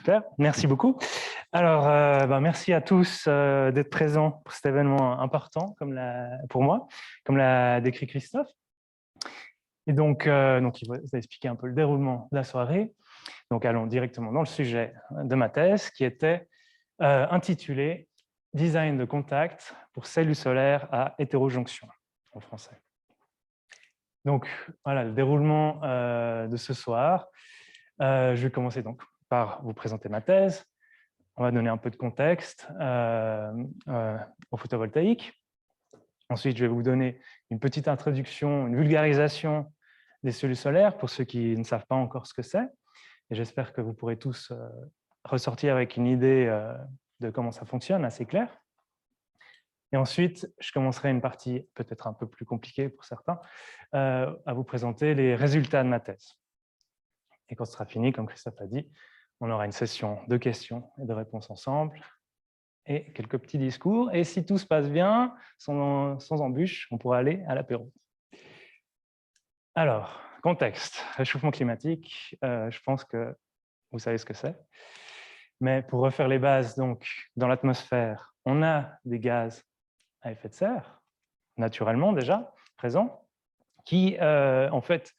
super, merci beaucoup. Alors, merci à tous d'être présents pour cet événement important pour moi, comme l'a décrit Christophe. Et donc il va expliquer un peu le déroulement de la soirée. Donc, allons directement dans le sujet de ma thèse, qui était intitulée « Design de contact pour cellules solaires à hétérojonction » en français. Donc, voilà le déroulement de ce soir. Je vais commencer donc par vous présenter ma thèse. On va donner un peu de contexte au photovoltaïque. Ensuite, je vais vous donner une petite introduction, une vulgarisation des cellules solaires pour ceux qui ne savent pas encore ce que c'est. Et j'espère que vous pourrez tous ressortir avec une idée de comment ça fonctionne, assez claire. Et ensuite, je commencerai une partie peut-être un peu plus compliquée pour certains, à vous présenter les résultats de ma thèse. Et quand ce sera fini, comme Christophe a dit, on aura une session de questions et de réponses ensemble et quelques petits discours. Et si tout se passe bien, sans embûche, on pourra aller à l'apéro. Alors, contexte, réchauffement climatique, je pense que vous savez ce que c'est. Mais pour refaire les bases, donc, dans l'atmosphère, on a des gaz à effet de serre, naturellement déjà, présents, qui, en fait,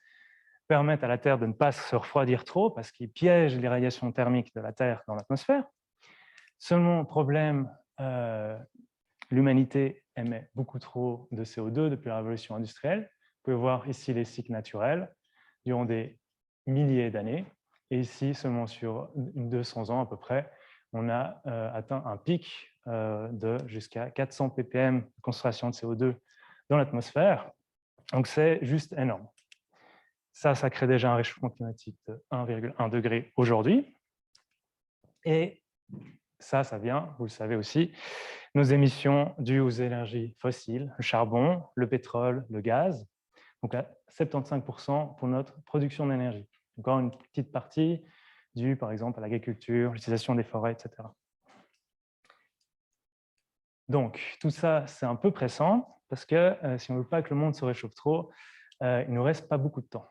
permettent à la Terre de ne pas se refroidir trop parce qu'ils piègent les radiations thermiques de la Terre dans l'atmosphère. Seulement, problème, l'humanité émet beaucoup trop de CO2 depuis la révolution industrielle. Vous pouvez voir ici les cycles naturels durant des milliers d'années. Et ici, seulement sur 200 ans à peu près, on a atteint un pic de jusqu'à 400 ppm de concentration de CO2 dans l'atmosphère. Donc, c'est juste énorme. Ça crée déjà un réchauffement climatique de 1,1 degré aujourd'hui. Et ça vient, vous le savez aussi, nos émissions dues aux énergies fossiles, le charbon, le pétrole, le gaz, donc à 75% pour notre production d'énergie. Encore une petite partie due, par exemple, à l'agriculture, l'utilisation des forêts, etc. Donc, tout ça, c'est un peu pressant, parce que si on ne veut pas que le monde se réchauffe trop, il ne nous reste pas beaucoup de temps.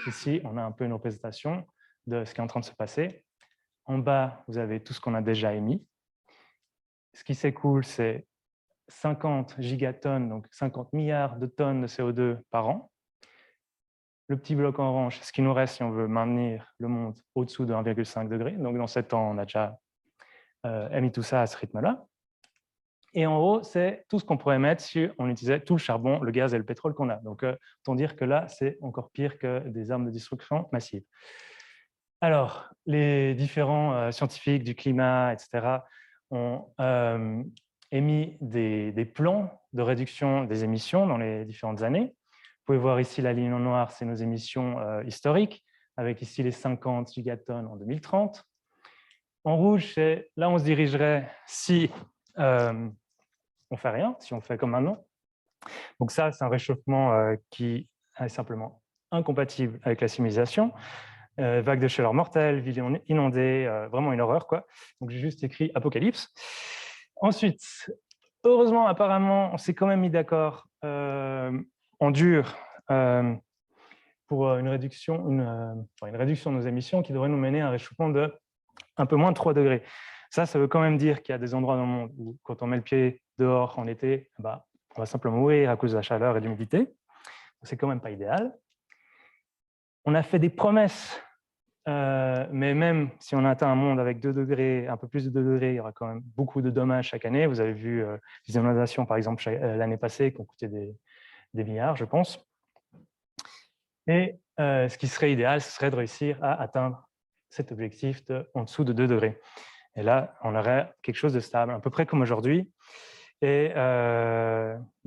Ici, on a un peu une représentation de ce qui est en train de se passer. En bas, vous avez tout ce qu'on a déjà émis. Ce qui s'écoule, c'est 50 gigatonnes, donc 50 milliards de tonnes de CO2 par an. Le petit bloc en orange, ce qui nous reste si on veut maintenir le monde au-dessous de 1,5 degré. Donc, dans 7 ans, on a déjà émis tout ça à ce rythme-là. Et en haut, c'est tout ce qu'on pourrait mettre si on utilisait tout le charbon, le gaz et le pétrole qu'on a. Donc, autant dire que là, c'est encore pire que des armes de destruction massive. Alors, les différents scientifiques du climat, etc., ont émis des plans de réduction des émissions dans les différentes années. Vous pouvez voir ici la ligne en noir, c'est nos émissions historiques, avec ici les 50 gigatonnes en 2030. En rouge, c'est là où on se dirigerait si on ne fait rien, si on fait comme maintenant. Donc ça, c'est un réchauffement qui est simplement incompatible avec la civilisation. Vague de chaleur mortelle, ville inondée, vraiment une horreur, quoi. Donc j'ai juste écrit apocalypse. Ensuite, heureusement, apparemment, on s'est quand même mis d'accord en dur pour une réduction de nos émissions qui devrait nous mener à un réchauffement de un peu moins de 3 degrés. Ça veut quand même dire qu'il y a des endroits dans le monde où, quand on met le pied dehors en été, on va simplement mourir à cause de la chaleur et de l'humidité. C'est quand même pas idéal. On a fait des promesses, mais même si on atteint un monde avec 2 degrés, un peu plus de 2 degrés, il y aura quand même beaucoup de dommages chaque année. Vous avez vu les inondations, par exemple, l'année passée, qui ont coûté des milliards, je pense. Et ce qui serait idéal, ce serait de réussir à atteindre cet objectif en dessous de 2 degrés. Et là, on aurait quelque chose de stable, à peu près comme aujourd'hui. Et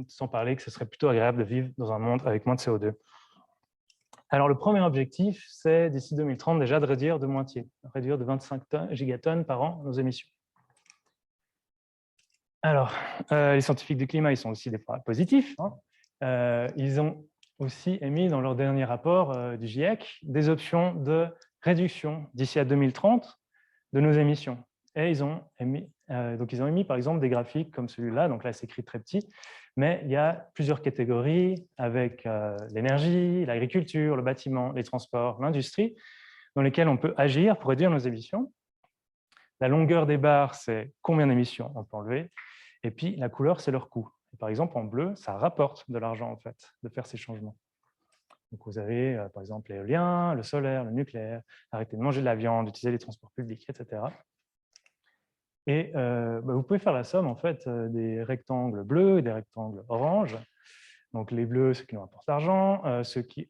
sans parler que ce serait plutôt agréable de vivre dans un monde avec moins de CO2. Alors, le premier objectif, c'est d'ici 2030 déjà de réduire de moitié, réduire de 25 gigatonnes par an nos émissions. Alors, les scientifiques du climat, ils sont aussi des fois positifs. Ils ont aussi émis dans leur dernier rapport du GIEC des options de réduction d'ici à 2030 de nos émissions. Et ils ont émis par exemple des graphiques comme celui-là, donc là c'est écrit très petit, mais il y a plusieurs catégories avec l'énergie, l'agriculture, le bâtiment, les transports, l'industrie, dans lesquelles on peut agir pour réduire nos émissions. La longueur des barres, c'est combien d'émissions on peut enlever. Et puis, la couleur, c'est leur coût. Et par exemple, en bleu, ça rapporte de l'argent, en fait, de faire ces changements. Donc, vous avez, par exemple, l'éolien, le solaire, le nucléaire, arrêter de manger de la viande, utiliser les transports publics, etc. Et vous pouvez faire la somme, en fait, des rectangles bleus et des rectangles oranges. Donc, les bleus, ceux qui nous rapportent l'argent,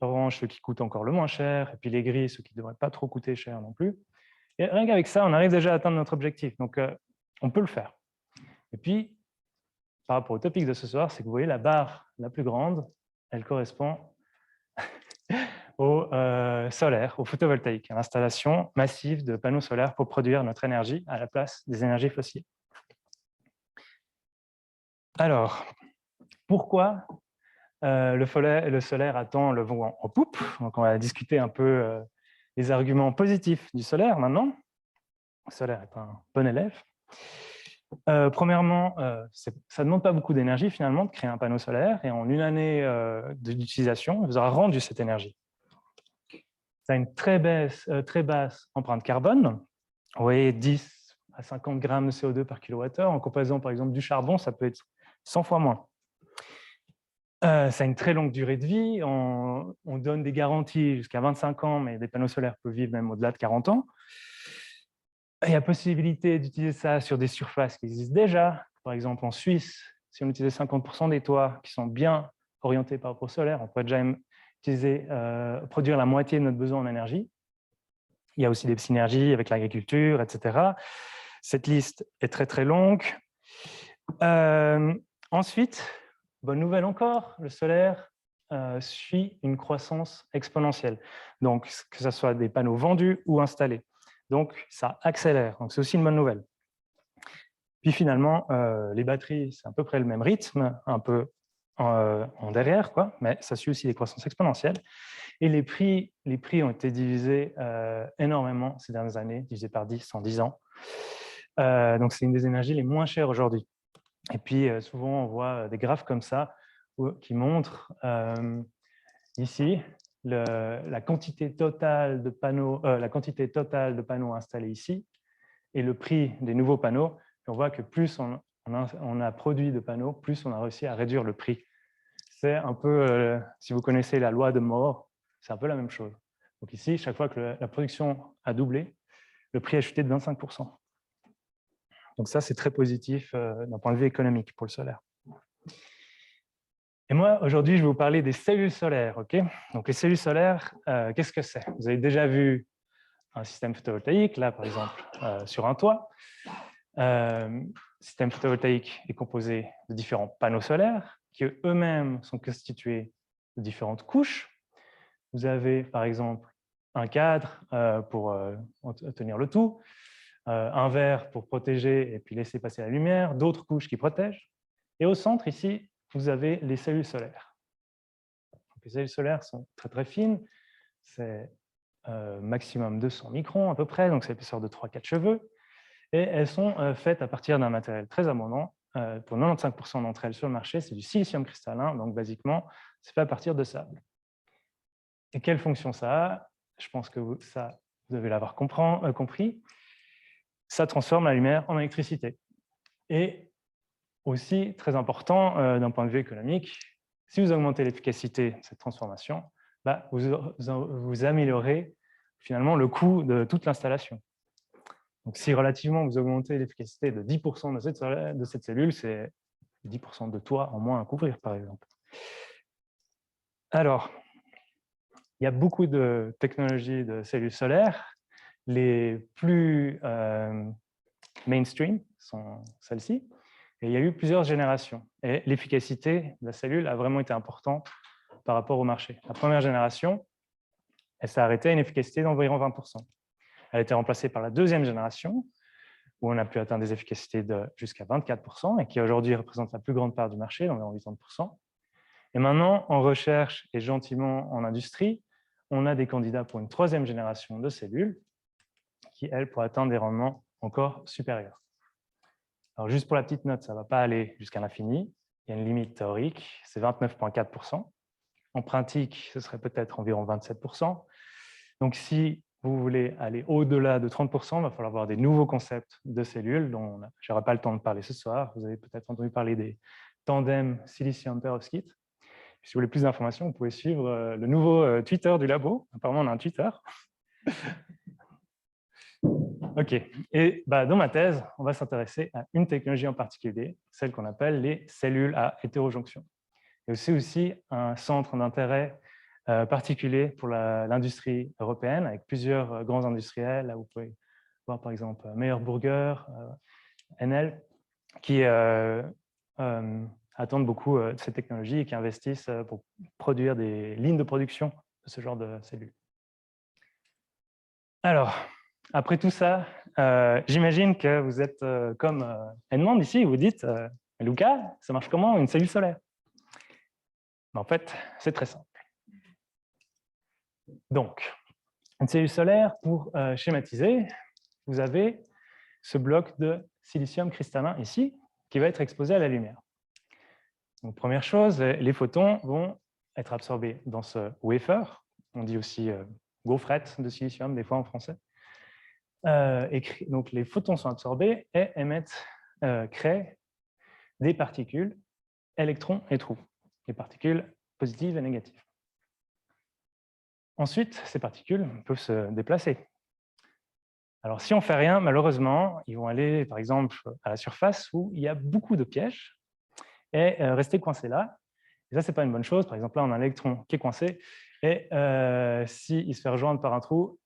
orange, ceux qui coûtent encore le moins cher, et puis les gris, ceux qui ne devraient pas trop coûter cher non plus. Et rien qu'avec ça, on arrive déjà à atteindre notre objectif. Donc, on peut le faire. Et puis, par rapport au topic de ce soir, c'est que vous voyez la barre la plus grande, elle correspond au solaire, au photovoltaïque, à l'installation massive de panneaux solaires pour produire notre énergie à la place des énergies fossiles. Alors, pourquoi le solaire attend le vent en poupe? Donc, on va discuter un peu les arguments positifs du solaire maintenant. Le solaire est un bon élève. Premièrement, ça ne demande pas beaucoup d'énergie finalement de créer un panneau solaire, et en une année d'utilisation, il vous aura rendu cette énergie. Ça a une très basse empreinte carbone. Vous voyez, 10 à 50 grammes de CO2 par kilowattheure. En comparaison, par exemple, du charbon, ça peut être 100 fois moins. Ça a une très longue durée de vie. On donne des garanties jusqu'à 25 ans, mais des panneaux solaires peuvent vivre même au-delà de 40 ans. Il y a possibilité d'utiliser ça sur des surfaces qui existent déjà. Par exemple, en Suisse, si on utilisait 50% des toits qui sont bien orientés par rapport au solaire, on pourrait déjà produire la moitié de notre besoin en énergie. Il y a aussi des synergies avec l'agriculture, etc. Cette liste est très, très longue. Ensuite, bonne nouvelle encore, le solaire suit une croissance exponentielle. Donc, que ce soit des panneaux vendus ou installés. Donc, ça accélère. Donc, c'est aussi une bonne nouvelle. Puis finalement, les batteries, c'est à peu près le même rythme, un peu en derrière, quoi, mais ça suit aussi des croissances exponentielles. Et les prix ont été divisés énormément ces dernières années, divisés par 10 en 10 ans. Donc, c'est une des énergies les moins chères aujourd'hui. Et puis, souvent, on voit des graphes comme ça qui montrent ici la quantité totale de panneaux installés ici et le prix des nouveaux panneaux. Et on voit que plus on a produit de panneaux, plus on a réussi à réduire le prix. C'est un peu, si vous connaissez la loi de Moore, c'est un peu la même chose. Donc ici, chaque fois que la production a doublé, le prix a chuté de 25%. Donc ça, c'est très positif d'un point de vue économique pour le solaire. Et moi, aujourd'hui, je vais vous parler des cellules solaires. Okay, donc les cellules solaires, qu'est-ce que c'est? Vous avez déjà vu un système photovoltaïque, là, par exemple, sur un toit. Le système photovoltaïque est composé de différents panneaux solaires qui eux-mêmes sont constitués de différentes couches. Vous avez, par exemple, un cadre pour tenir le tout, un verre pour protéger et puis laisser passer la lumière, d'autres couches qui protègent. Et au centre, ici, vous avez les cellules solaires. Donc, les cellules solaires sont très, très fines. C'est maximum 200 microns à peu près, donc c'est l'épaisseur de 3-4 cheveux. Et elles sont faites à partir d'un matériel très abondant. Pour 95% d'entre elles sur le marché, c'est du silicium cristallin, donc basiquement, c'est fait à partir de sable. Et quelle fonction ça a? Je pense que vous devez l'avoir compris. Ça transforme la lumière en électricité. Et aussi, très important d'un point de vue économique, si vous augmentez l'efficacité de cette transformation, vous améliorez finalement le coût de toute l'installation. Donc, si relativement vous augmentez l'efficacité de 10% de cette cellule, c'est 10% de toit en moins à couvrir, par exemple. Alors, il y a beaucoup de technologies de cellules solaires. Les plus mainstream sont celles-ci. Et il y a eu plusieurs générations. Et l'efficacité de la cellule a vraiment été importante par rapport au marché. La première génération, elle s'est arrêtée à une efficacité d'environ 20%. Elle a été remplacée par la deuxième génération, où on a pu atteindre des efficacités de jusqu'à 24%, et qui aujourd'hui représente la plus grande part du marché, d'environ 80%. Et maintenant, en recherche et gentiment en industrie, on a des candidats pour une troisième génération de cellules qui, elles, pourraient atteindre des rendements encore supérieurs. Alors, juste pour la petite note, ça ne va pas aller jusqu'à l'infini. Il y a une limite théorique, c'est 29,4%. En pratique, ce serait peut-être environ 27%. Donc, si vous voulez aller au-delà de 30%, il va falloir avoir des nouveaux concepts de cellules dont je n'aurai pas le temps de parler ce soir. Vous avez peut-être entendu parler des tandems silicium perovskite. Si vous voulez plus d'informations, vous pouvez suivre le nouveau Twitter du labo. Apparemment, on a un Twitter. OK. Et dans ma thèse, on va s'intéresser à une technologie en particulier, celle qu'on appelle les cellules à hétérojonction. Et c'est aussi un centre d'intérêt particulier pour l'industrie européenne, avec plusieurs grands industriels. Là, vous pouvez voir par exemple Meyer Burger, Enel, qui attendent beaucoup de ces technologies et qui investissent pour produire des lignes de production de ce genre de cellules. Alors, après tout ça, j'imagine que vous êtes comme Edmond ici, vous dites « Lucas, ça marche comment une cellule solaire ?» En fait, c'est très simple. Donc, une cellule solaire, pour schématiser, vous avez ce bloc de silicium cristallin ici, qui va être exposé à la lumière. Donc, première chose, les photons vont être absorbés dans ce wafer, on dit aussi gaufrette de silicium, des fois en français. Donc, les photons sont absorbés et créent des particules, électrons et trous, des particules positives et négatives. Ensuite, ces particules peuvent se déplacer. Alors, si on ne fait rien, malheureusement, ils vont aller, par exemple, à la surface où il y a beaucoup de pièges et rester coincés là. Et ça, ce n'est pas une bonne chose. Par exemple, là, on a un électron qui est coincé et s'il se fait rejoindre par un trou,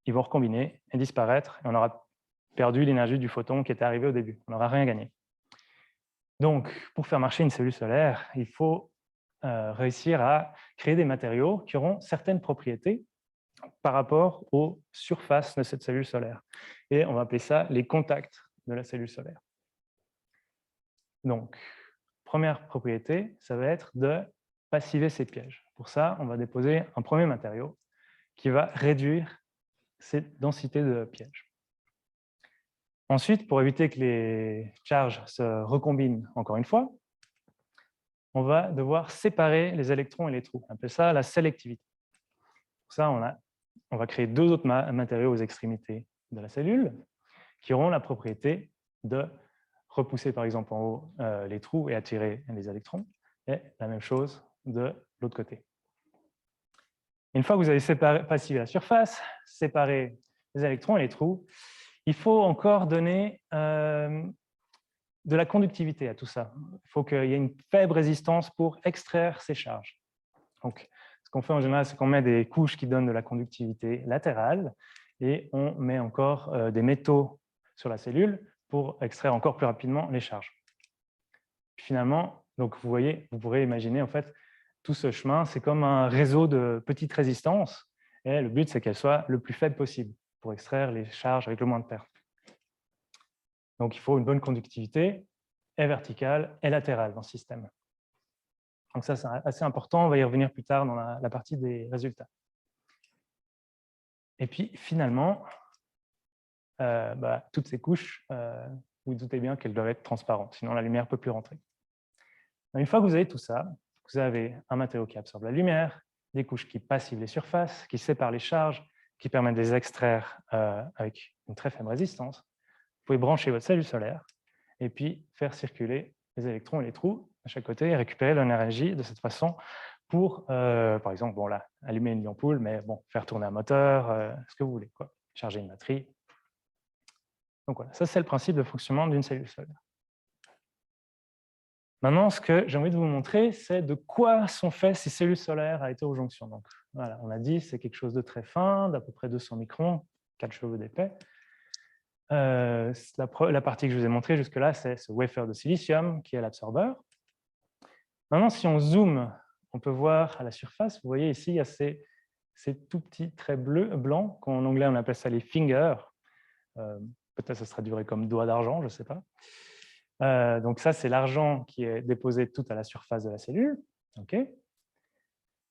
ils vont recombiner et disparaître et on aura perdu l'énergie du photon qui était arrivé au début. On n'aura rien gagné. Donc, pour faire marcher une cellule solaire, il faut réussir à créer des matériaux qui auront certaines propriétés par rapport aux surfaces de cette cellule solaire. Et on va appeler ça les contacts de la cellule solaire. Donc, première propriété, ça va être de passiver ces pièges. Pour ça, on va déposer un premier matériau qui va réduire cette densité de pièges. Ensuite, pour éviter que les charges se recombinent encore une fois, on va devoir séparer les électrons et les trous. On appelle ça la sélectivité. Pour ça, on va créer deux autres matériaux aux extrémités de la cellule qui auront la propriété de repousser par exemple en haut les trous et attirer les électrons, et la même chose de l'autre côté. Une fois que vous avez passivé la surface, séparé les électrons et les trous, il faut encore donner de la conductivité à tout ça. Il faut qu'il y ait une faible résistance pour extraire ces charges. Donc, ce qu'on fait en général, c'est qu'on met des couches qui donnent de la conductivité latérale et on met encore des métaux sur la cellule pour extraire encore plus rapidement les charges. Finalement, donc vous voyez, vous pourrez imaginer en fait tout ce chemin, c'est comme un réseau de petites résistances et le but c'est qu'elles soient le plus faibles possible pour extraire les charges avec le moins de pertes. Donc il faut une bonne conductivité et verticale et latérale dans ce système. Donc ça c'est assez important, on va y revenir plus tard dans la partie des résultats. Et puis finalement, toutes ces couches, vous doutez bien qu'elles doivent être transparentes, sinon la lumière ne peut plus rentrer. Une fois que vous avez tout ça, vous avez un matériau qui absorbe la lumière, des couches qui passivent les surfaces, qui séparent les charges, qui permettent de les extraire avec une très faible résistance. Vous pouvez brancher votre cellule solaire et puis faire circuler les électrons et les trous à chaque côté et récupérer l'énergie de cette façon pour, par exemple, bon, là, allumer une ampoule, mais bon, faire tourner un moteur, ce que vous voulez, quoi. Charger une batterie. Donc voilà, ça c'est le principe de fonctionnement d'une cellule solaire. Maintenant, ce que j'ai envie de vous montrer, c'est de quoi sont faites ces cellules solaires à hétérojonction. Donc, voilà, on a dit c'est quelque chose de très fin, d'à peu près 200 microns, 4 cheveux d'épais. La partie que je vous ai montrée jusque-là, c'est ce wafer de silicium qui est l'absorbeur. Maintenant, si on zoome, on peut voir à la surface, vous voyez ici, il y a ces tout petits traits blancs, qu'en anglais on appelle ça les fingers. Peut-être ça se traduirait comme doigt d'argent, je ne sais pas. Donc ça, c'est l'argent qui est déposé tout à la surface de la cellule. Okay.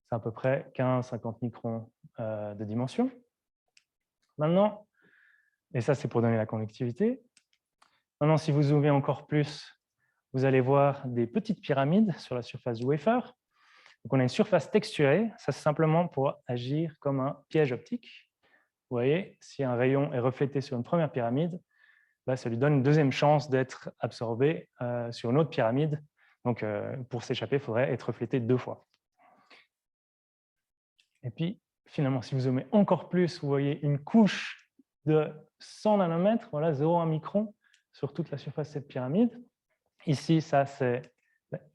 C'est à peu près 15-50 microns de dimension. Maintenant, et ça, c'est pour donner la conductivité. Maintenant, si vous zoomez encore plus, vous allez voir des petites pyramides sur la surface du wafer. Donc on a une surface texturée. Ça, c'est simplement pour agir comme un piège optique. vous voyez, si un rayon est reflété sur une première pyramide, bah, ça lui donne une deuxième chance d'être absorbé sur une autre pyramide. Donc, pour s'échapper, il faudrait être reflété 2 fois. Et puis, finalement, si vous zoomez encore plus, vous voyez une couche de 100 nanomètres, voilà, 0,1 micron sur toute la surface de cette pyramide. Ici, ça, c'est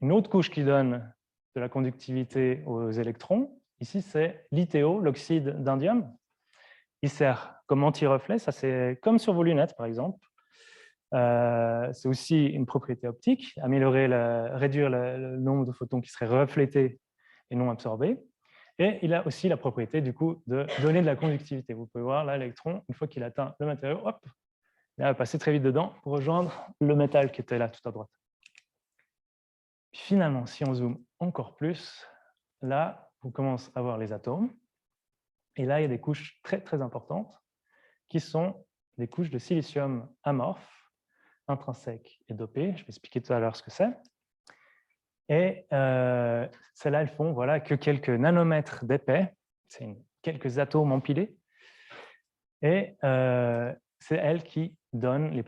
une autre couche qui donne de la conductivité aux électrons. Ici, c'est l'ITO, l'oxyde d'indium. Il sert comme anti-reflet. Ça, c'est comme sur vos lunettes, par exemple. C'est aussi une propriété optique, réduire le nombre de photons qui seraient reflétés et non absorbés. Et il a aussi la propriété, du coup, de donner de la conductivité. Vous pouvez voir, là, l'électron, une fois qu'il atteint le matériau, hop, il va passer très vite dedans pour rejoindre le métal qui était là tout à droite. Puis finalement, si on zoome encore plus, là, on commence à voir les atomes. Et là, il y a des couches très, très importantes qui sont des couches de silicium amorphes, intrinsèques et dopées. Je vais expliquer tout à l'heure ce que c'est. Et celles-là, elles font voilà, que quelques nanomètres d'épais, c'est quelques atomes empilés. Et c'est elles qui donnent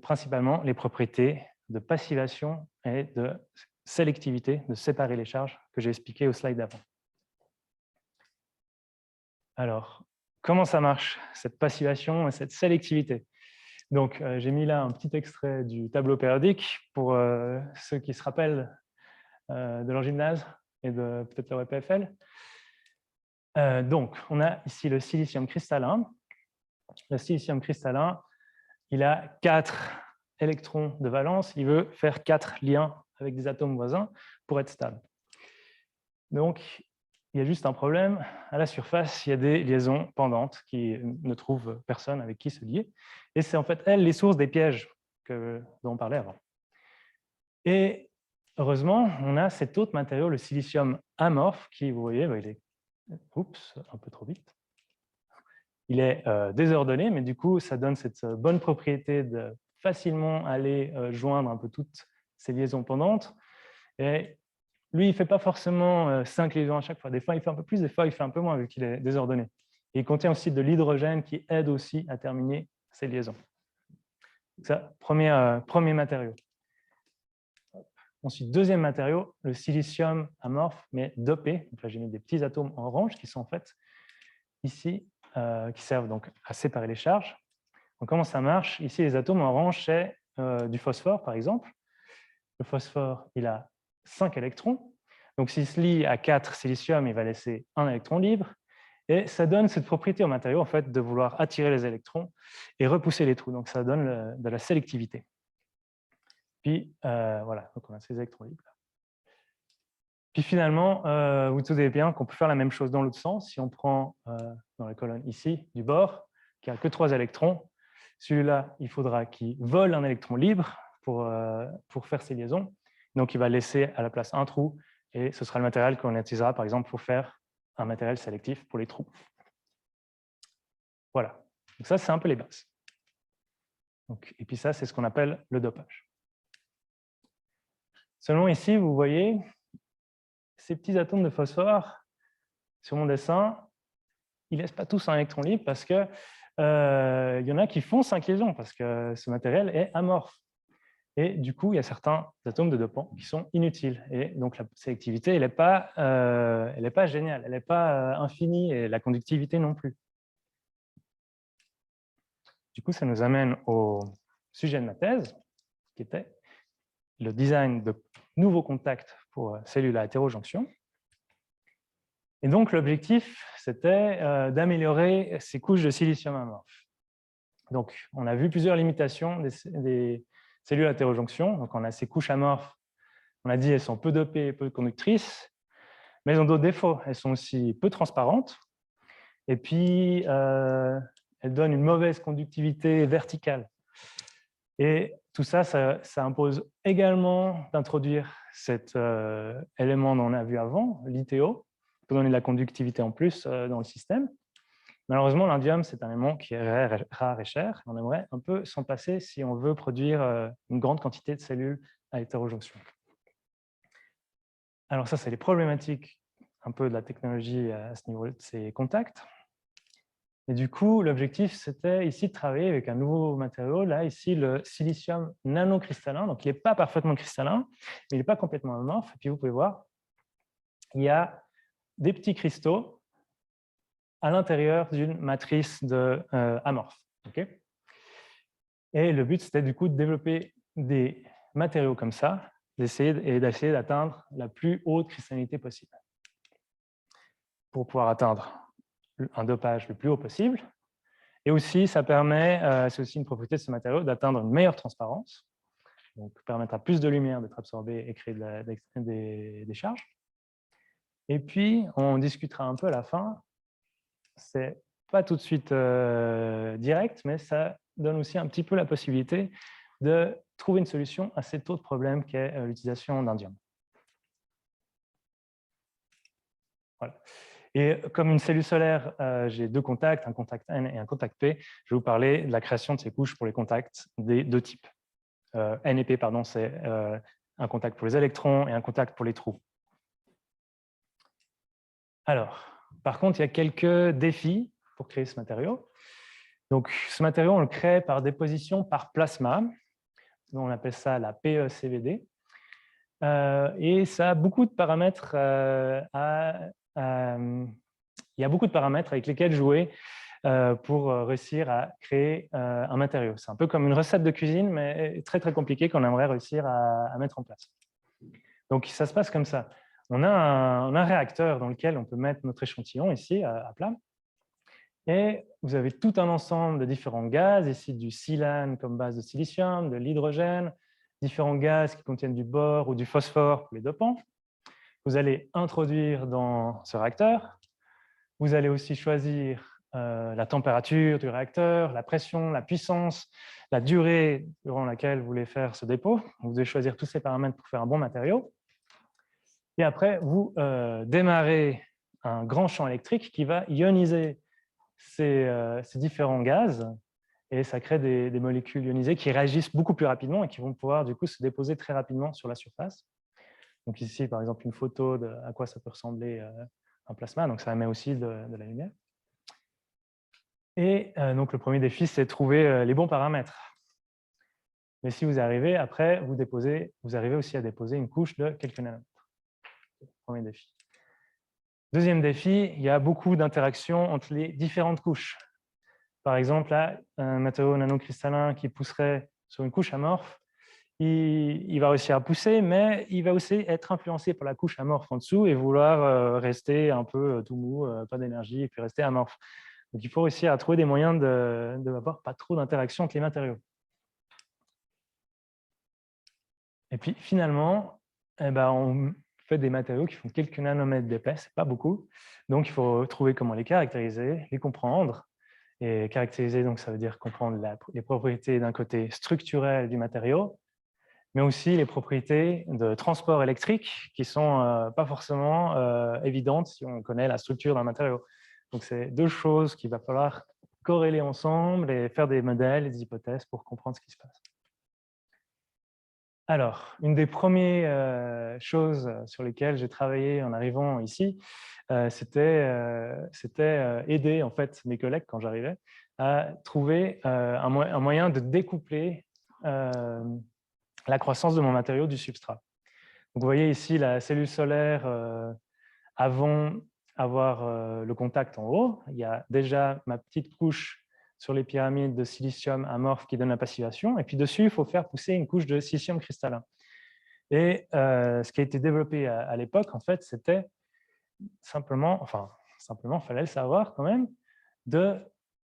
principalement les propriétés de passivation et de sélectivité, de séparer les charges que j'ai expliqué au slide d'avant. Alors, comment ça marche, cette passivation et cette sélectivité? Donc, j'ai mis là un petit extrait du tableau périodique pour ceux qui se rappellent de leur gymnase et de peut-être leur EPFL. Donc, on a ici le silicium cristallin. Le silicium cristallin, il a 4 électrons de valence. Il veut faire 4 liens avec des atomes voisins pour être stable. Donc, il y a juste un problème. À la surface, il y a des liaisons pendantes qui ne trouvent personne avec qui se lier. Et c'est en fait, elles, les sources des pièges dont on parlait avant. Et heureusement, on a cet autre matériau, le silicium amorphe, qui, vous voyez, il est un peu trop vite. Il est désordonné, mais du coup, ça donne cette bonne propriété de facilement aller joindre un peu toutes ces liaisons pendantes. Et lui, il ne fait pas forcément 5 liaisons à chaque fois. Des fois, il fait un peu plus, des fois, il fait un peu moins, vu qu'il est désordonné. Et il contient aussi de l'hydrogène qui aide aussi à terminer ces liaisons. Ça, premier matériau. Ensuite, deuxième matériau, le silicium amorphe, mais dopé. Donc là, j'ai mis des petits atomes en orange qui sont en fait ici, qui servent donc à séparer les charges. Donc, comment ça marche? Ici, les atomes en orange, c'est du phosphore, par exemple. Le phosphore, il a 5 électrons. Donc, s'il se lie à 4 silicium, il va laisser un électron libre. Et ça donne cette propriété au matériau, en fait, de vouloir attirer les électrons et repousser les trous. Donc, ça donne de la sélectivité. Puis, voilà, donc on a ces électrons libres. Puis finalement, vous vous doutez bien qu'on peut faire la même chose dans l'autre sens. Si on prend dans la colonne ici, du bord, qui n'a que 3 électrons, celui-là, il faudra qu'il vole un électron libre pour faire ces liaisons. Donc, il va laisser à la place un trou, et ce sera le matériel qu'on utilisera, par exemple, pour faire un matériel sélectif pour les trous. Voilà. Donc ça, c'est un peu les bases. Donc, et puis ça, c'est ce qu'on appelle le dopage. Seulement ici, vous voyez ces petits atomes de phosphore sur mon dessin, ils ne laissent pas tous un électron libre parce qu'il y en a qui font 5 liaisons parce que ce matériel est amorphe. Et du coup, il y a certains atomes de dopants qui sont inutiles. Et donc, la sélectivité, elle n'est pas géniale, elle n'est pas infinie, et la conductivité non plus. Du coup, ça nous amène au sujet de ma thèse, qui était le design de nouveaux contacts pour cellules à hétérojonction. Et donc, l'objectif, c'était d'améliorer ces couches de silicium amorphe. Donc, on a vu plusieurs limitations des cellules à hétérojonction. Donc, on a ces couches amorphes, on a dit elles sont peu dopées et peu conductrices, mais elles ont d'autres défauts. Elles sont aussi peu transparentes, et puis elles donnent une mauvaise conductivité verticale. Et tout ça, ça impose également d'introduire cet élément dont on a vu avant, l'ITO, pour donner de la conductivité en plus dans le système. Malheureusement, l'indium, c'est un élément qui est rare et cher. On aimerait un peu s'en passer si on veut produire une grande quantité de cellules à hétérojonction. Alors ça, c'est les problématiques un peu de la technologie à ce niveau de ces contacts. Et du coup, l'objectif, c'était ici de travailler avec un nouveau matériau. Là, ici, le silicium nanocristallin. Donc, il n'est pas parfaitement cristallin, mais il n'est pas complètement amorphe. Et puis, vous pouvez voir, il y a des petits cristaux à l'intérieur d'une matrice amorphe. Okay, et le but, c'était du coup de développer des matériaux comme ça, d'essayer d'atteindre la plus haute cristallinité possible. Pour pouvoir atteindre un dopage le plus haut possible. Et aussi, ça permet, c'est aussi une propriété de ce matériau, d'atteindre une meilleure transparence, donc permettre à plus de lumière d'être absorbée et créer des charges. Et puis, on discutera un peu à la fin, c'est pas tout de suite direct, mais ça donne aussi un petit peu la possibilité de trouver une solution à cet autre problème qu'est l'utilisation d'indium. Voilà. Et comme une cellule solaire, j'ai deux contacts, un contact N et un contact P. Je vais vous parler de la création de ces couches pour les contacts des deux types. N et P, pardon, c'est un contact pour les électrons et un contact pour les trous. Alors, par contre, il y a quelques défis pour créer ce matériau. Donc, ce matériau, on le crée par déposition par plasma. On appelle ça la PECVD. Et ça a beaucoup de paramètres il y a beaucoup de paramètres avec lesquels jouer pour réussir à créer un matériau. C'est un peu comme une recette de cuisine, mais très, très compliquée qu'on aimerait réussir à mettre en place. Donc, ça se passe comme ça. On a un réacteur dans lequel on peut mettre notre échantillon ici, à plat. Et vous avez tout un ensemble de différents gaz, ici du silane comme base de silicium, de l'hydrogène, différents gaz qui contiennent du bore ou du phosphore pour les dopants. Vous allez introduire dans ce réacteur. Vous allez aussi choisir la température du réacteur, la pression, la puissance, la durée durant laquelle vous voulez faire ce dépôt. Vous devez choisir tous ces paramètres pour faire un bon matériau. Et après, vous démarrez un grand champ électrique qui va ioniser ces différents gaz, et ça crée des molécules ionisées qui réagissent beaucoup plus rapidement et qui vont pouvoir du coup se déposer très rapidement sur la surface. Donc ici, par exemple, une photo de à quoi ça peut ressembler un plasma, donc ça émet aussi de la lumière. Et donc le premier défi, c'est de trouver les bons paramètres. Mais si vous arrivez, après, vous arrivez aussi à déposer une couche de quelques nanomètres. Premier défi. Deuxième défi, il y a beaucoup d'interactions entre les différentes couches. Par exemple, là, un matériau nanocristallin qui pousserait sur une couche amorphe, il va réussir à pousser, mais il va aussi être influencé par la couche amorphe en dessous et vouloir rester un peu tout mou, pas d'énergie, et puis rester amorphe. Donc, il faut réussir à trouver des moyens d'avoir pas trop d'interaction entre les matériaux. Et puis, finalement, on fait des matériaux qui font quelques nanomètres d'épais, c'est pas beaucoup. Donc, il faut trouver comment les caractériser, les comprendre. Et caractériser, donc, ça veut dire comprendre les propriétés d'un côté structurel du matériau, mais aussi les propriétés de transport électrique qui ne sont pas forcément évidentes si on connaît la structure d'un matériau. Donc, c'est deux choses qu'il va falloir corréler ensemble et faire des modèles et des hypothèses pour comprendre ce qui se passe. Alors, une des premières choses sur lesquelles j'ai travaillé en arrivant ici, c'était aider en fait, mes collègues, quand j'arrivais, à trouver un moyen de découpler la croissance de mon matériau du substrat. Donc, vous voyez ici la cellule solaire avant avoir le contact en haut. Il y a déjà ma petite couche sur les pyramides de silicium amorphe qui donne la passivation. Et puis dessus, il faut faire pousser une couche de silicium cristallin. Et ce qui a été développé à l'époque, en fait, c'était simplement, il fallait le savoir quand même, de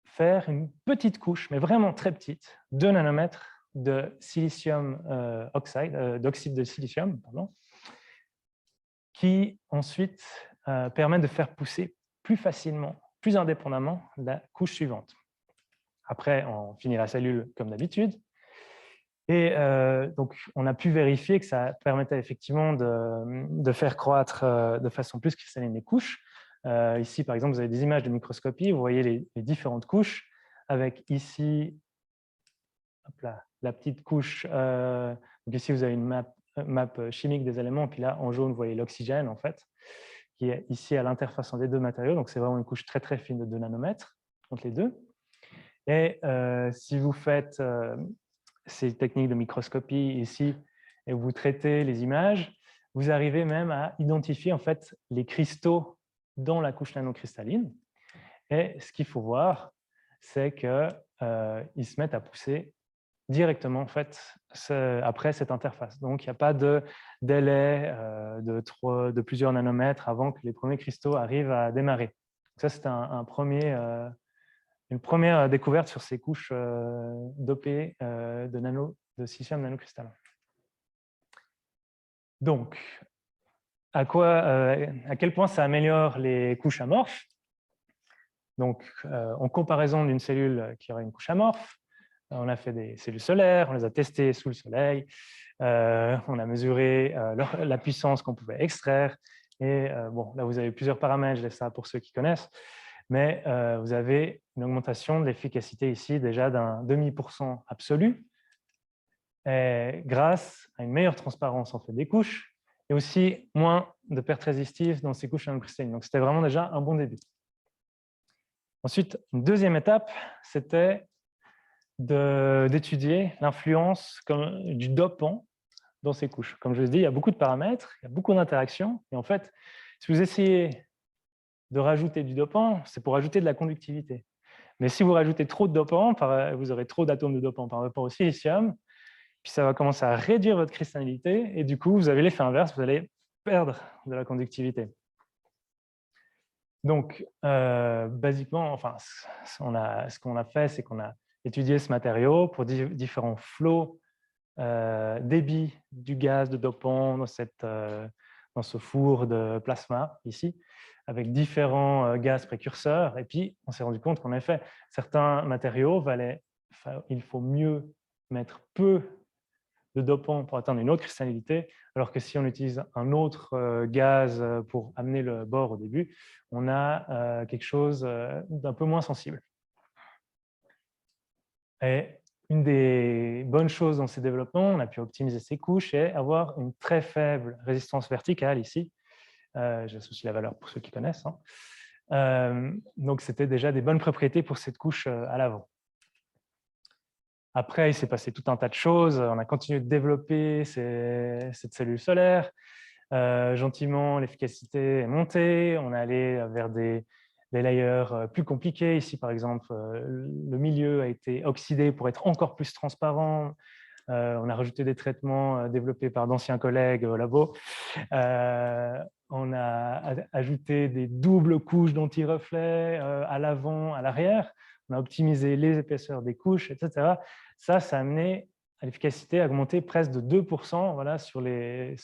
faire une petite couche, mais vraiment très petite, 2 nanomètres de silicium d'oxyde de silicium, pardon, qui ensuite permet de faire pousser plus facilement, plus indépendamment la couche suivante. Après, on finit la cellule comme d'habitude. Et donc, on a pu vérifier que ça permettait effectivement de faire croître de façon plus cristalline les couches. Ici, par exemple, vous avez des images de microscopie, vous voyez les différentes couches, avec ici hop là, la petite couche. Donc ici, vous avez une map chimique des éléments, puis là, en jaune, vous voyez l'oxygène, en fait, qui est ici à l'interface des deux matériaux. Donc, c'est vraiment une couche très, très fine de 2 nanomètres. entre les deux. Et si vous faites ces techniques de microscopie ici et vous traitez les images, vous arrivez même à identifier en fait les cristaux dans la couche nanocristalline. Et ce qu'il faut voir, c'est qu'ils se mettent à pousser directement en fait, après cette interface. Donc, il n'y a pas de délai de plusieurs nanomètres avant que les premiers cristaux arrivent à démarrer. Ça, c'est une première découverte sur ces couches dopées de silicium nanocristalline. Donc, à quel point ça améliore les couches amorphes? Donc, en comparaison d'une cellule qui aurait une couche amorphe, on a fait des cellules solaires, on les a testées sous le soleil, on a mesuré la puissance qu'on pouvait extraire. Et bon, là, vous avez plusieurs paramètres, je laisse ça pour ceux qui connaissent, mais vous avez une augmentation de l'efficacité ici déjà d'un demi% absolu, grâce à une meilleure transparence en fait des couches et aussi moins de pertes résistives dans ces couches nanocristallines. Donc, c'était vraiment déjà un bon début. Ensuite, une deuxième étape, c'était d'étudier l'influence du dopant dans ces couches. Comme je vous ai dit, il y a beaucoup de paramètres, il y a beaucoup d'interactions. Et en fait, si vous essayez de rajouter du dopant, c'est pour ajouter de la conductivité. Mais si vous rajoutez trop de dopant, vous aurez trop d'atomes de dopant par rapport au silicium, puis ça va commencer à réduire votre cristallinité, et du coup, vous avez l'effet inverse, vous allez perdre de la conductivité. Donc, basiquement, enfin, ce qu'on a fait, c'est qu'on a étudié ce matériau pour différents flots, débit du gaz de dopant dans ce four de plasma ici, avec différents gaz précurseurs. Et puis, on s'est rendu compte qu'en effet, certains matériaux il faut mieux mettre peu de dopant pour atteindre une autre cristallinité, alors que si on utilise un autre gaz pour amener le bord au début, on a quelque chose d'un peu moins sensible. Et une des bonnes choses dans ces développements, on a pu optimiser ces couches et avoir une très faible résistance verticale ici. J'associe la valeur pour ceux qui connaissent. Donc, c'était déjà des bonnes propriétés pour cette couche à l'avant. Après, il s'est passé tout un tas de choses. On a continué de développer cette cellule solaire. Gentiment, l'efficacité est montée. On est allé vers des layers plus compliqués. Ici, par exemple, le milieu a été oxydé pour être encore plus transparent. On a rajouté des traitements développés par d'anciens collègues au labo. On a ajouté des doubles couches d'anti-reflets à l'avant, à l'arrière. On a optimisé les épaisseurs des couches, etc. Ça a amené à l'efficacité à augmenter presque de 2% voilà, sur les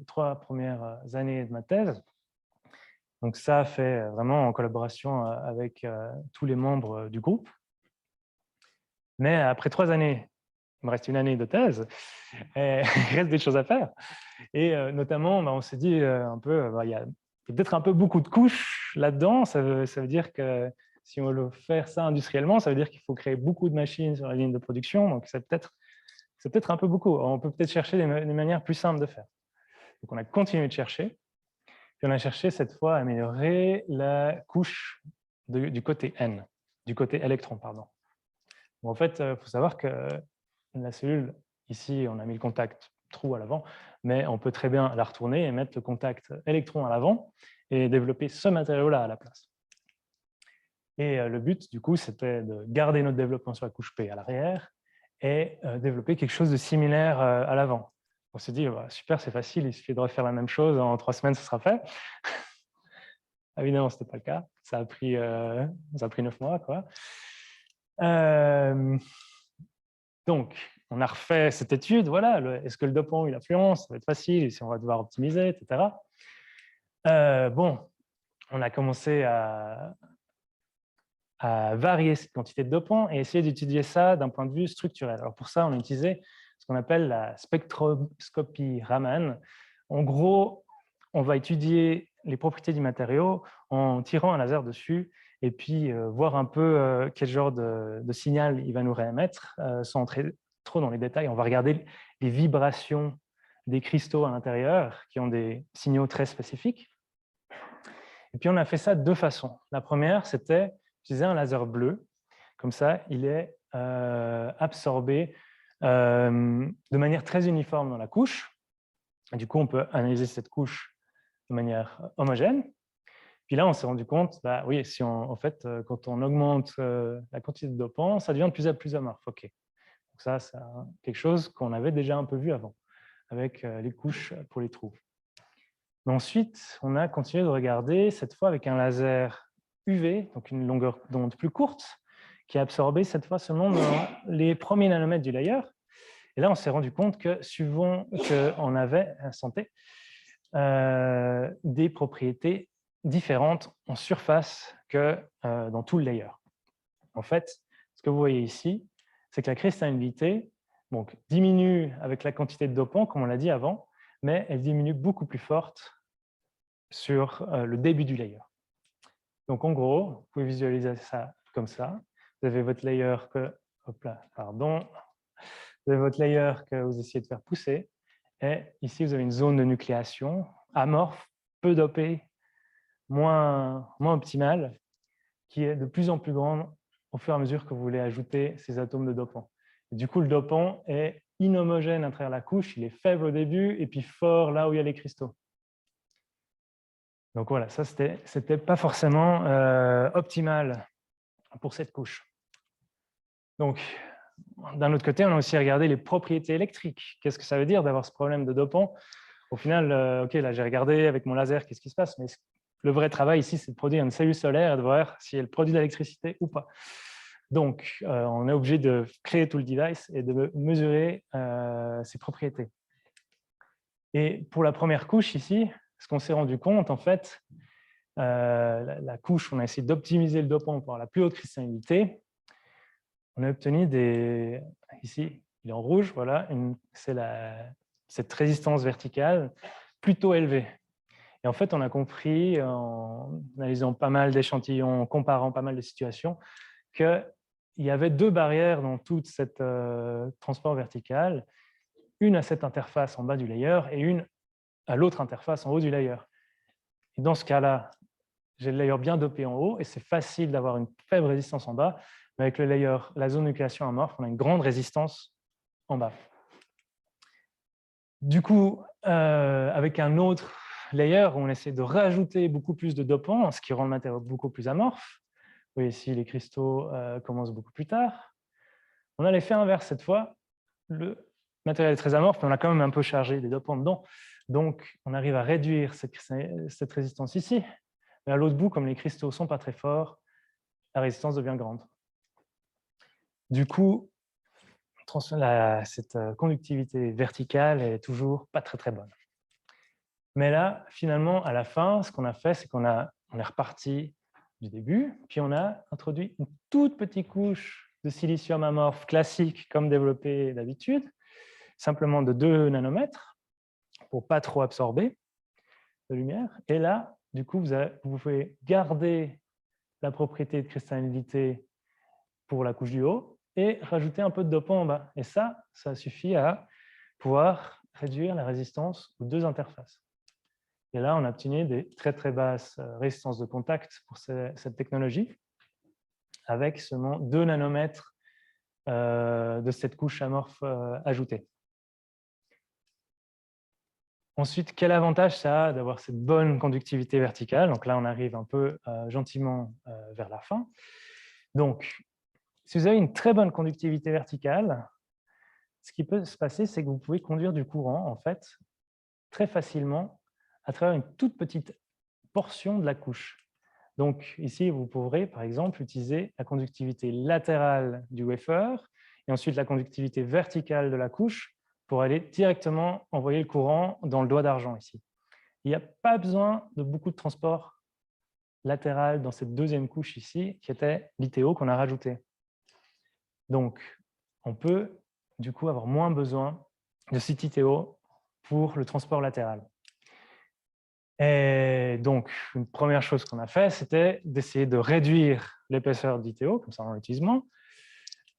3 premières années de ma thèse. Donc ça a fait vraiment en collaboration avec tous les membres du groupe. Mais après 3 années, il me reste une année de thèse, et il reste des choses à faire. Et notamment, on s'est dit il y a peut-être un peu beaucoup de couches là-dedans. Ça veut dire que si on veut faire ça industriellement, ça veut dire qu'il faut créer beaucoup de machines sur la ligne de production. Donc, c'est peut-être un peu beaucoup. On peut peut-être chercher des manières plus simples de faire. Donc, on a continué de chercher. Puis, on a cherché cette fois à améliorer la couche du côté N, du côté électron, pardon. Bon, en fait, il faut savoir que la cellule, ici, on a mis le contact trou à l'avant, mais on peut très bien la retourner et mettre le contact électron à l'avant et développer ce matériau-là à la place. Et le but, du coup, c'était de garder notre développement sur la couche P à l'arrière et développer quelque chose de similaire à l'avant. On s'est dit, super, c'est facile, il suffit de refaire la même chose, en 3 semaines, ce sera fait. Évidemment, ce n'était pas le cas. Ça a pris 9 mois, quoi. Donc, on a refait cette étude, voilà, est-ce que le dopant a une influence? Ça va être facile, si on va devoir optimiser, etc. Bon, on a commencé à varier cette quantité de dopant et essayer d'étudier ça d'un point de vue structurel. Alors pour ça, on a utilisé ce qu'on appelle la spectroscopie Raman. En gros, on va étudier les propriétés du matériau en tirant un laser dessus et puis voir un peu quel genre de signal il va nous réémettre, sans entrer trop dans les détails. On va regarder les vibrations des cristaux à l'intérieur qui ont des signaux très spécifiques. Et puis on a fait ça de 2 façons. La première, c'était utiliser un laser bleu. Comme ça, il est absorbé de manière très uniforme dans la couche. Et du coup, on peut analyser cette couche de manière homogène. Puis là, on s'est rendu compte, bah oui, si en fait, quand on augmente la quantité de dopant, ça devient de plus en plus amorphe. OK. Donc ça, c'est quelque chose qu'on avait déjà un peu vu avant, avec les couches pour les trous. Mais ensuite, on a continué de regarder, cette fois avec un laser UV, donc une longueur d'onde plus courte, qui a absorbé cette fois seulement dans les premiers nanomètres du layer. Et là, on s'est rendu compte que, suivant qu'on avait à santé, des propriétés différentes en surface que dans tout le layer. En fait, ce que vous voyez ici, c'est que la cristallinité donc, diminue avec la quantité de dopant, comme on l'a dit avant, mais elle diminue beaucoup plus forte sur le début du layer. Donc, en gros, vous pouvez visualiser ça comme ça. Vous avez votre layer que, hop là, pardon, vous avez votre layer que vous essayez de faire pousser. Et ici, vous avez une zone de nucléation amorphe, peu dopée, moins optimale, qui est de plus en plus grande au fur et à mesure que vous voulez ajouter ces atomes de dopant. Et du coup, le dopant est inhomogène à travers la couche, il est faible au début et puis fort là où il y a les cristaux. Donc voilà, ça, c'était pas forcément optimal pour cette couche. Donc, d'un autre côté, on a aussi regardé les propriétés électriques. Qu'est-ce que ça veut dire d'avoir ce problème de dopant? Au final, OK, là, j'ai regardé avec mon laser qu'est-ce qui se passe, mais le vrai travail ici, c'est de produire une cellule solaire et de voir si elle produit de l'électricité ou pas. Donc, on est obligé de créer tout le device et de mesurer ses propriétés. Et pour la première couche ici, ce qu'on s'est rendu compte, en fait, la couche, on a essayé d'optimiser le dopant pour avoir la plus haute cristallinité. On a obtenu des... Ici, il est en rouge, voilà, c'est cette résistance verticale plutôt élevée. Et en fait, on a compris, en analysant pas mal d'échantillons, en comparant pas mal de situations, qu'il y avait deux barrières dans toute cette transport vertical, une à cette interface en bas du layer et une à l'autre interface en haut du layer. Et dans ce cas-là, j'ai le layer bien dopé en haut et c'est facile d'avoir une faible résistance en bas, mais avec le layer, la zone de nucléation amorphe, on a une grande résistance en bas. Du coup, avec un autre layer, on essaie de rajouter beaucoup plus de dopants, ce qui rend le matériau beaucoup plus amorphe. Vous voyez ici, les cristaux commencent beaucoup plus tard. On a l'effet inverse cette fois. Le matériel est très amorphe, mais on a quand même un peu chargé des dopants dedans. Donc, on arrive à réduire cette résistance ici. Mais à l'autre bout, comme les cristaux ne sont pas très forts, la résistance devient grande. Du coup, cette conductivité verticale est toujours pas très, très bonne. Mais là, finalement, à la fin, ce qu'on a fait, c'est qu'on est reparti du début, puis on a introduit une toute petite couche de silicium amorphe classique, comme développé d'habitude, simplement de 2 nanomètres, pour pas trop absorber de lumière. Et là, du coup, vous pouvez garder la propriété de cristallinité pour la couche du haut et rajouter un peu de dopant en bas. Et ça suffit à pouvoir réduire la résistance aux deux interfaces. Et là, on a obtenu des très très basses résistances de contact pour cette technologie, avec seulement 2 nanomètres de cette couche amorphe ajoutée. Ensuite, quel avantage ça a d'avoir cette bonne conductivité verticale? Donc là, on arrive un peu gentiment vers la fin. Donc, si vous avez une très bonne conductivité verticale, ce qui peut se passer, c'est que vous pouvez conduire du courant, en fait, très facilement à travers une toute petite portion de la couche. Donc ici, vous pourrez, par exemple, utiliser la conductivité latérale du wafer et ensuite la conductivité verticale de la couche pour aller directement envoyer le courant dans le doigt d'argent ici. Il n'y a pas besoin de beaucoup de transport latéral dans cette deuxième couche ici, qui était l'ITO qu'on a rajouté. Donc, on peut du coup avoir moins besoin de cet ITO pour le transport latéral. Et donc, une première chose qu'on a fait, c'était d'essayer de réduire l'épaisseur d'ITO, comme ça on l'utilise moins.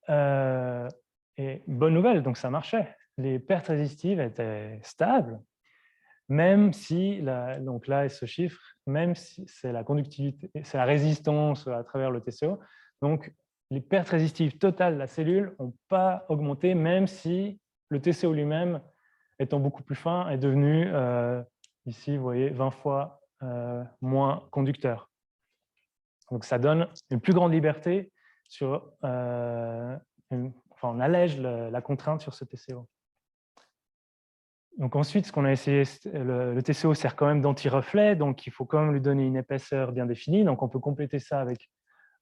Et bonne nouvelle, donc ça marchait. Les pertes résistives étaient stables, même si, donc là, ce chiffre, même si c'est la conductivité, c'est la résistance à travers le TCO, donc les pertes résistives totales de la cellule n'ont pas augmenté, même si le TCO lui-même, étant beaucoup plus fin, est devenu, ici, vous voyez, 20 fois moins conducteur. Donc ça donne une plus grande liberté sur, on allège la contrainte sur ce TCO. Donc ensuite, ce qu'on a essayé, le TCO sert quand même d'anti-reflet, donc il faut quand même lui donner une épaisseur bien définie. Donc on peut compléter ça avec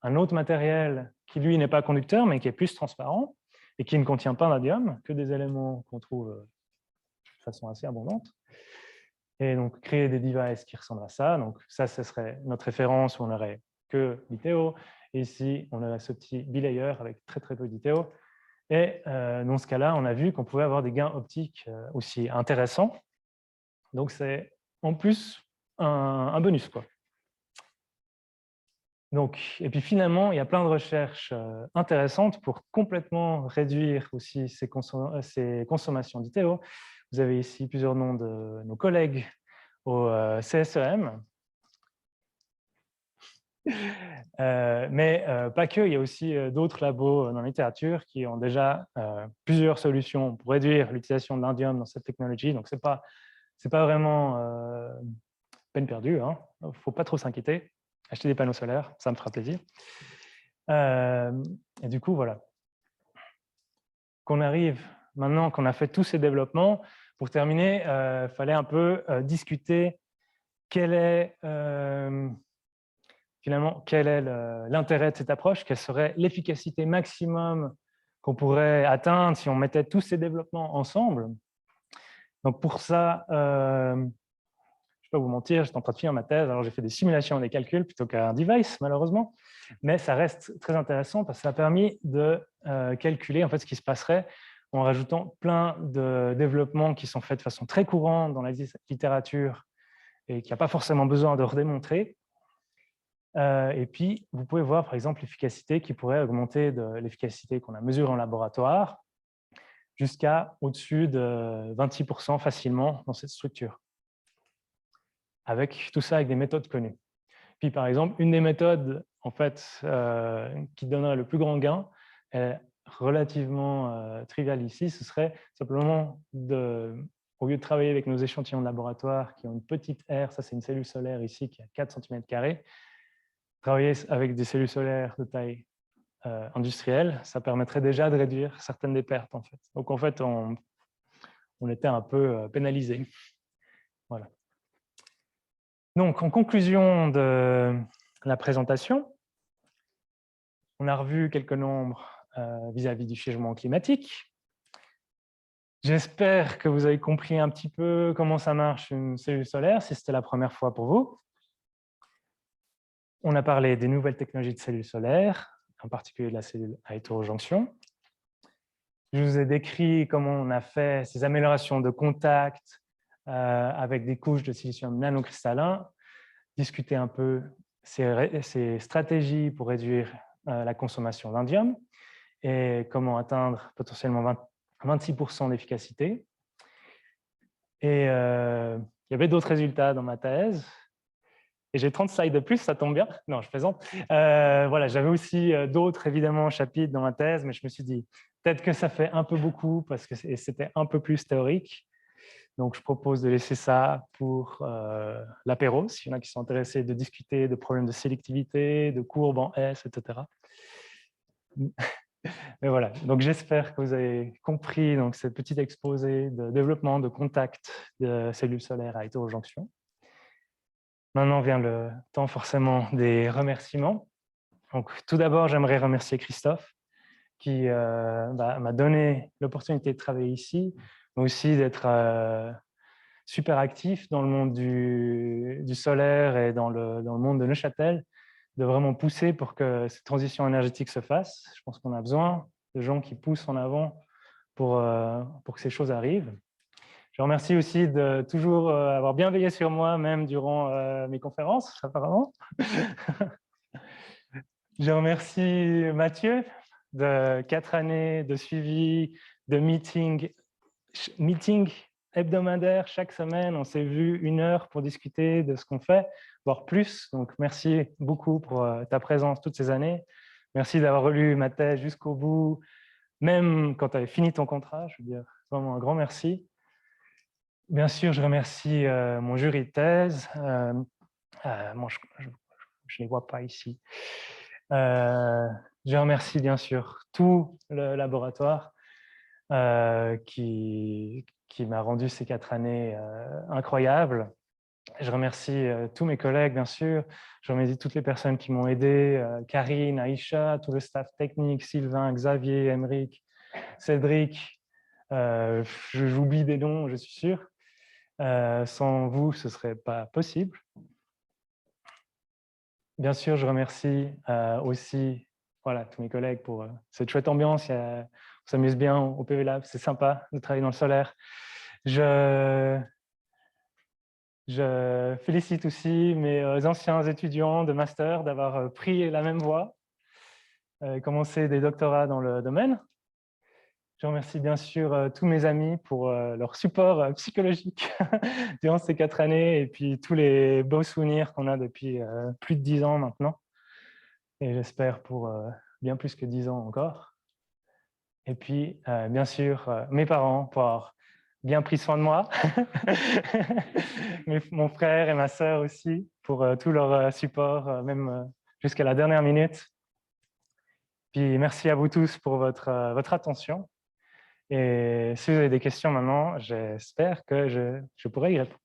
un autre matériel qui, lui, n'est pas conducteur, mais qui est plus transparent et qui ne contient pas d'indium, que des éléments qu'on trouve de façon assez abondante. Et donc créer des devices qui ressemblent à ça. Donc ça, ce serait notre référence où on n'aurait que l'ITO. Et ici, on aurait ce petit bilayer avec très très peu d'ITO. Et dans ce cas-là, on a vu qu'on pouvait avoir des gains optiques aussi intéressants. Donc, c'est en plus un bonus, quoi. Donc, et puis finalement, il y a plein de recherches intéressantes pour complètement réduire aussi ces consommations d'ITO. Vous avez ici plusieurs noms de nos collègues au CSEM. Mais pas que, il y a aussi d'autres labos dans la littérature qui ont déjà plusieurs solutions pour réduire l'utilisation de l'indium dans cette technologie. Donc, ce n'est pas vraiment peine perdue. Hein. Il ne faut pas trop s'inquiéter. Acheter des panneaux solaires, ça me fera plaisir. Et du coup, voilà. Qu'on arrive, maintenant qu'on a fait tous ces développements, pour terminer, il fallait un peu discuter finalement, quel est l'intérêt de cette approche, quelle serait l'efficacité maximum qu'on pourrait atteindre si on mettait tous ces développements ensemble. Donc pour ça, je ne vais pas vous mentir, j'étais en train de finir ma thèse, alors j'ai fait des simulations et des calculs plutôt qu'un device, malheureusement, mais ça reste très intéressant parce que ça a permis de calculer en fait, ce qui se passerait en rajoutant plein de développements qui sont faits de façon très courante dans la littérature et qui n'a pas forcément besoin de redémontrer. Et puis, vous pouvez voir, par exemple, l'efficacité qui pourrait augmenter de l'efficacité qu'on a mesurée en laboratoire jusqu'à au-dessus de 26% facilement dans cette structure. Avec tout ça avec des méthodes connues. Puis, par exemple, une des méthodes en fait, qui donnerait le plus grand gain est relativement triviale ici. Ce serait simplement, au lieu de travailler avec nos échantillons de laboratoire qui ont une petite aire, ça c'est une cellule solaire ici qui a 4 cm², travailler avec des cellules solaires de taille industrielle, ça permettrait déjà de réduire certaines des pertes. En fait. Donc, en fait, on était un peu pénalisé. Voilà. Donc, en conclusion de la présentation, on a revu quelques nombres vis-à-vis du changement climatique. J'espère que vous avez compris un petit peu comment ça marche une cellule solaire, si c'était la première fois pour vous. On a parlé des nouvelles technologies de cellules solaires, en particulier de la cellule à hétérojonction. Je vous ai décrit comment on a fait ces améliorations de contact avec des couches de silicium nanocristallin, discuter un peu ces stratégies pour réduire la consommation d'indium et comment atteindre potentiellement 26% d'efficacité. Et il y avait d'autres résultats dans ma thèse. Et j'ai 30 slides de plus, ça tombe bien. Non, je plaisante. Voilà, j'avais aussi d'autres, évidemment, chapitres dans ma thèse, mais je me suis dit, peut-être que ça fait un peu beaucoup parce que c'était un peu plus théorique. Donc, je propose de laisser ça pour l'apéro, s'il y en a qui sont intéressés de discuter de problèmes de sélectivité, de courbes en S, etc. Mais voilà, donc j'espère que vous avez compris donc, ce petit exposé de développement de contact de cellules solaires à hétérojonction. Maintenant vient le temps forcément des remerciements. Donc, tout d'abord, j'aimerais remercier Christophe qui m'a donné l'opportunité de travailler ici, mais aussi d'être super actif dans le monde du solaire et dans le monde de Neuchâtel, de vraiment pousser pour que cette transition énergétique se fasse. Je pense qu'on a besoin de gens qui poussent en avant pour que ces choses arrivent. Je remercie aussi de toujours avoir bien veillé sur moi, même durant mes conférences, apparemment. Je remercie Mathieu de 4 années de suivi, de meeting hebdomadaire, chaque semaine. On s'est vu 1 heure pour discuter de ce qu'on fait, voire plus. Donc, merci beaucoup pour ta présence toutes ces années. Merci d'avoir relu ma thèse jusqu'au bout, même quand tu avais fini ton contrat. Je veux dire, vraiment un grand merci. Bien sûr, je remercie mon jury de thèse. Moi, je ne les vois pas ici. Je remercie bien sûr tout le laboratoire qui m'a rendu ces 4 années incroyables. Je remercie tous mes collègues, bien sûr. Je remercie toutes les personnes qui m'ont aidé, Karine, Aïcha, tout le staff technique, Sylvain, Xavier, Emeric, Cédric. J'oublie des noms, je suis sûr. Sans vous, ce ne serait pas possible. Bien sûr, je remercie aussi tous mes collègues pour cette chouette ambiance. On s'amuse bien au PV Lab, c'est sympa de travailler dans le solaire. Je félicite aussi mes anciens étudiants de master d'avoir pris la même voie, commencé des doctorats dans le domaine. Je remercie bien sûr tous mes amis pour leur support psychologique durant ces 4 années et puis tous les beaux souvenirs qu'on a depuis plus de 10 ans maintenant. Et j'espère pour bien plus que 10 ans encore. Et puis, bien sûr, mes parents pour avoir bien pris soin de moi. Mon frère et ma sœur aussi pour tout leur support, même jusqu'à la dernière minute. Puis merci à vous tous pour votre attention. Et si vous avez des questions maintenant, j'espère que je pourrai y répondre.